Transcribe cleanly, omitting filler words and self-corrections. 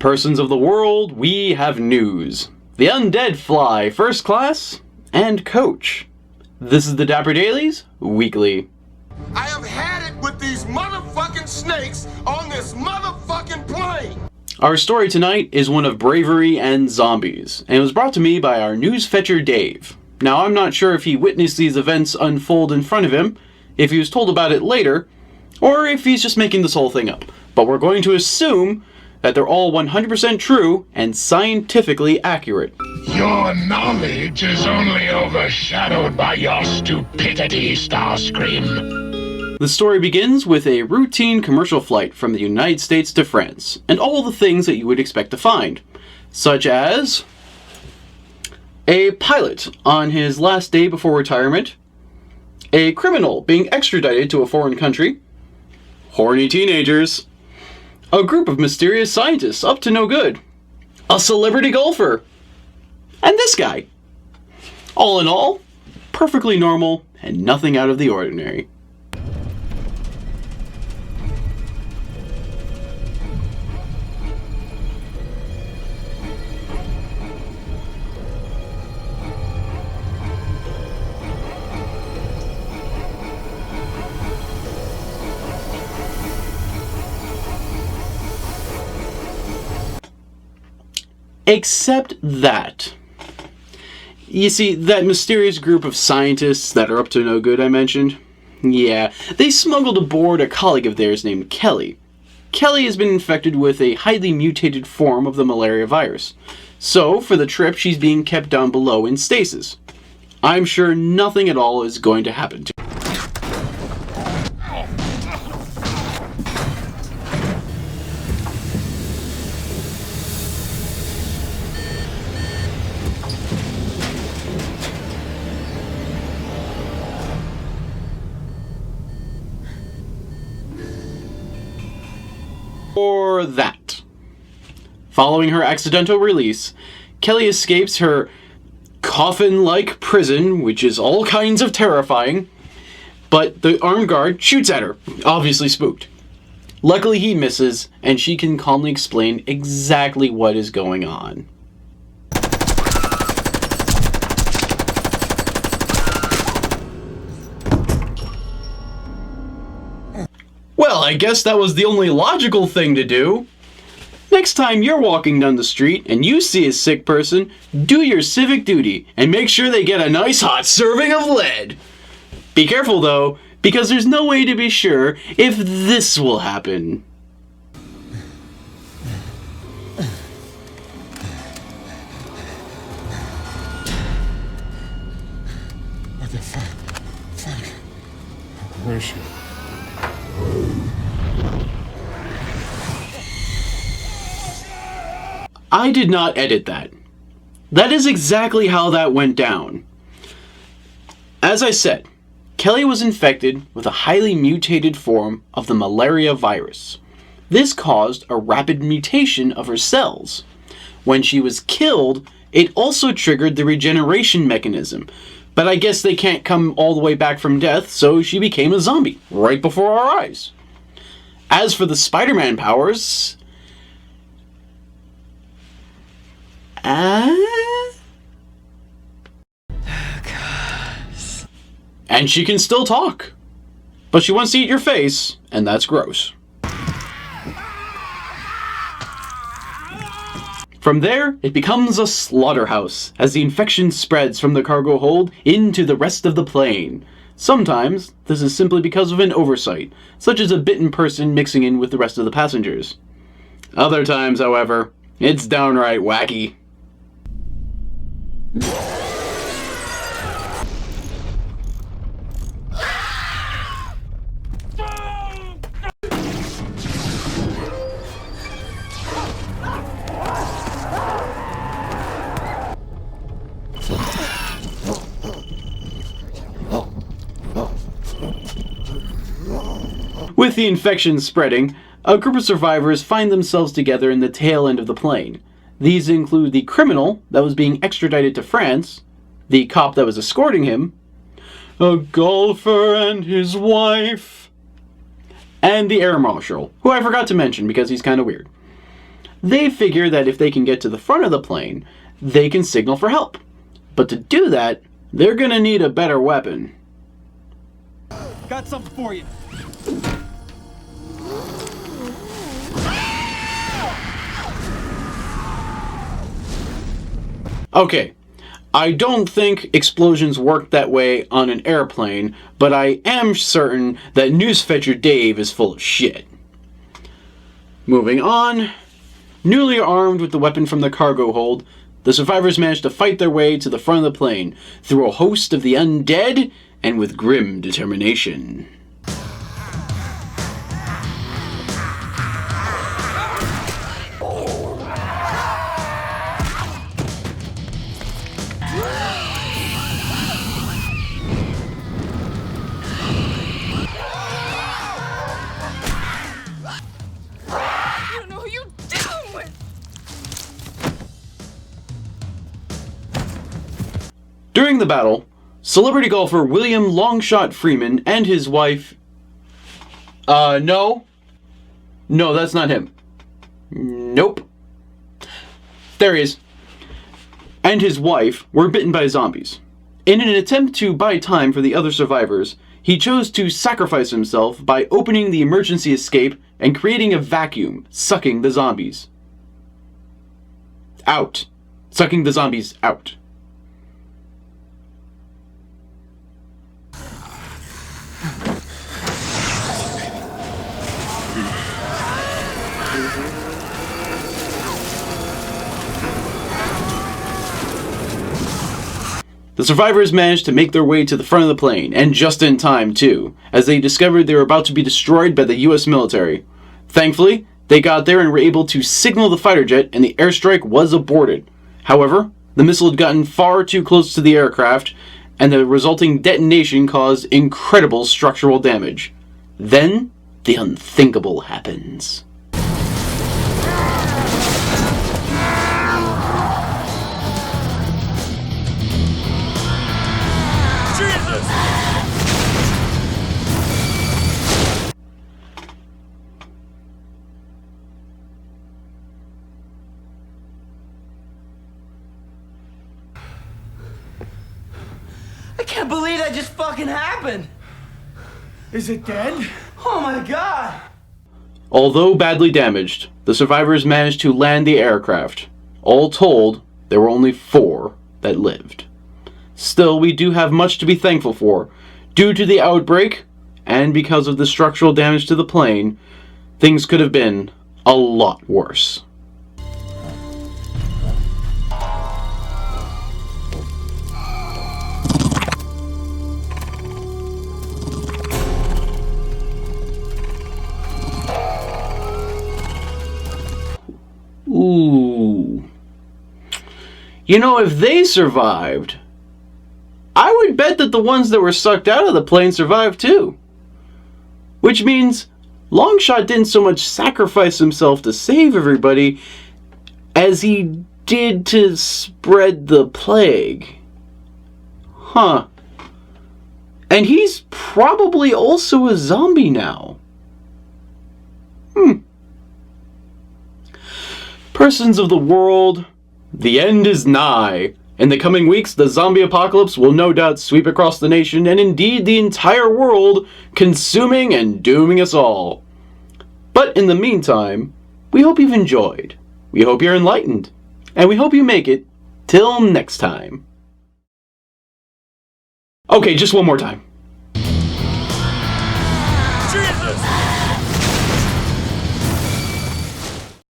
Persons of the world, we have news. The undead fly first class and coach. This is the Dapper Dailies Weekly. I have had it with these motherfucking snakes on this motherfucking plane. Our story tonight is one of bravery and zombies, and it was brought to me by our news fetcher Dave. Now, I'm not sure if he witnessed these events unfold in front of him, if he was told about it later, or if he's just making this whole thing up. But we're going to assume that they're all 100% true and scientifically accurate. Your knowledge is only overshadowed by your stupidity, Starscream. The story begins with a routine commercial flight from the United States to France, and all the things that you would expect to find, such as a pilot on his last day before retirement, a criminal being extradited to a foreign country, horny teenagers, a group of mysterious scientists up to no good, a celebrity golfer, and this guy. All in all, perfectly normal and nothing out of the ordinary. Except that, you see, that mysterious group of scientists that are up to no good I mentioned? Yeah, they smuggled aboard a colleague of theirs named Kelly. Kelly has been infected with a highly mutated form of the malaria virus. So, for the trip, she's being kept down below in stasis. I'm sure nothing at all is going to happen to her. Or that. Following her accidental release, Kelly escapes her coffin-like prison, which is all kinds of terrifying, but the armed guard shoots at her, obviously spooked. Luckily he misses, and she can calmly explain exactly what is going on. Well, I guess that was the only logical thing to do. Next time you're walking down the street and you see a sick person, do your civic duty and make sure they get a nice hot serving of lead. Be careful though, because there's no way to be sure if this will happen. What the fuck? Where is she? I did not edit that. That is exactly how that went down. As I said, Kelly was infected with a highly mutated form of the malaria virus. This caused a rapid mutation of her cells. When she was killed, it also triggered the regeneration mechanism. But I guess they can't come all the way back from death, so she became a zombie right before our eyes. As for the Spider-Man powers, and she can still talk, but she wants to eat your face, and that's gross. From there, it becomes a slaughterhouse as the infection spreads from the cargo hold into the rest of the plane. Sometimes, this is simply because of an oversight, such as a bitten person mixing in with the rest of the passengers. Other times, however, it's downright wacky. With the infection spreading, a group of survivors find themselves together in the tail end of the plane. These include the criminal that was being extradited to France, the cop that was escorting him, a golfer and his wife, and the air marshal, who I forgot to mention because he's kind of weird. They figure that if they can get to the front of the plane, they can signal for help. But to do that, they're gonna need a better weapon. Got something for you. Okay, I don't think explosions work that way on an airplane, but I am certain that Newsfetcher Dave is full of shit. Moving on, newly armed with the weapon from the cargo hold, the survivors managed to fight their way to the front of the plane through a host of the undead and with grim determination. During the battle, celebrity golfer William Longshot Freeman and his wife... No, that's not him. Nope. There he is. And his wife were bitten by zombies. In an attempt to buy time for the other survivors, he chose to sacrifice himself by opening the emergency escape and creating a vacuum, sucking the zombies out. Sucking the zombies out. The survivors managed to make their way to the front of the plane, and just in time, too, as they discovered they were about to be destroyed by the US military. Thankfully, they got there and were able to signal the fighter jet, and the airstrike was aborted. However, the missile had gotten far too close to the aircraft, and the resulting detonation caused incredible structural damage. Then, the unthinkable happens. I can't believe that just fucking happened! Is it dead? Oh my god! Although badly damaged, the survivors managed to land the aircraft. All told, there were only 4 that lived. Still, we do have much to be thankful for. Due to the outbreak, and because of the structural damage to the plane, things could have been a lot worse. Ooh. You know, if they survived, I would bet that the ones that were sucked out of the plane survived too. Which means Longshot didn't so much sacrifice himself to save everybody as he did to spread the plague. Huh. And he's probably also a zombie now. Persons of the world, the end is nigh. In the coming weeks, the zombie apocalypse will no doubt sweep across the nation and indeed the entire world, consuming and dooming us all. But in the meantime, we hope you've enjoyed, we hope you're enlightened, and we hope you make it till next time. Okay, just one more time. Jesus!